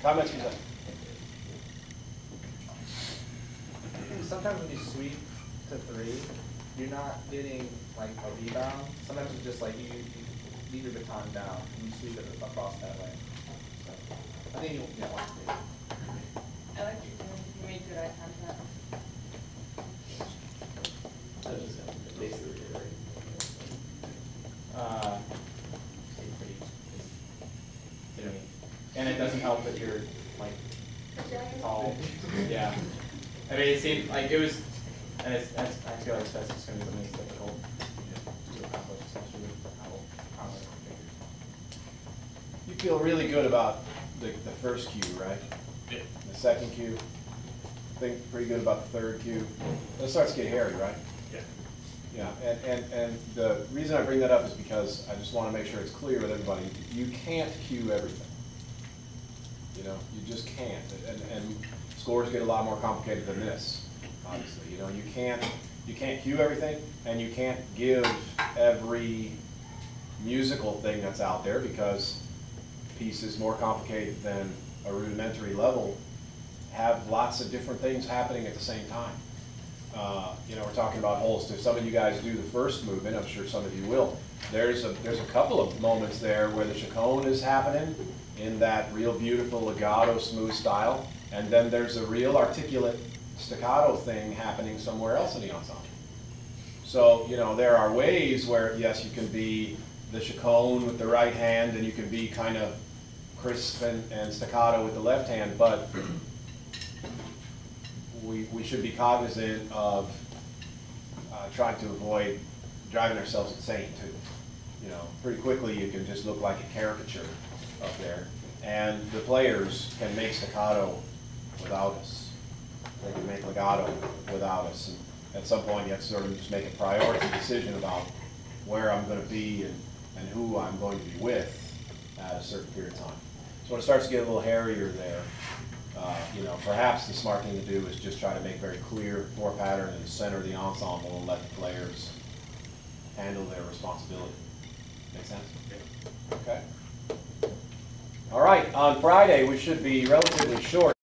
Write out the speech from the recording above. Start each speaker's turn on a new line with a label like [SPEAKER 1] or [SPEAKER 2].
[SPEAKER 1] Comments from that?
[SPEAKER 2] Sometimes when you sweep to 3, you're not getting like a rebound. Sometimes it's just like you leave your baton down and you sweep it across that way. So I think you want to do.
[SPEAKER 3] I like your feeling if you made good eye contact.
[SPEAKER 4] I was just basically reiterating.
[SPEAKER 2] Stay pretty. You know what I mean? And it doesn't help that you're like tall. Yeah. I mean, it seemed like it was, and I feel like that's just going to be the most difficult to accomplish, especially with how configured.
[SPEAKER 1] You feel really good about the first cue, right?
[SPEAKER 4] Yeah.
[SPEAKER 1] The second cue. Think pretty good about the third cue. It starts to get hairy, right?
[SPEAKER 4] Yeah.
[SPEAKER 1] Yeah, and the reason I bring that up is because I just want to make sure it's clear with everybody. You can't cue everything. You know, you just can't. And scores get a lot more complicated than this, obviously. You know, you can't cue everything, and you can't give every musical thing that's out there because pieces more complicated than a rudimentary level have lots of different things happening at the same time. You know, we're talking about holes. If some of you guys do the first movement, I'm sure some of you will. There's a couple of moments there where the chaconne is happening in that real beautiful legato smooth style, and then there's a real articulate staccato thing happening somewhere else in the ensemble. So, you know, there are ways where, yes, you can be the chaconne with the right hand, and you can be kind of crisp and staccato with the left hand, but we should be cognizant of trying to avoid driving ourselves insane too. You know, pretty quickly you can just look like a caricature up there, and the players can make staccato without us. They can make legato without us, and at some point you have to sort of just make a priority decision about where I'm going to be and who I'm going to be with at a certain period of time. So when it starts to get a little hairier there, you know, perhaps the smart thing to do is just try to make very clear 4 pattern in the center of the ensemble and let the players handle their responsibility. Make sense? Okay. All right, on Friday we should be relatively short.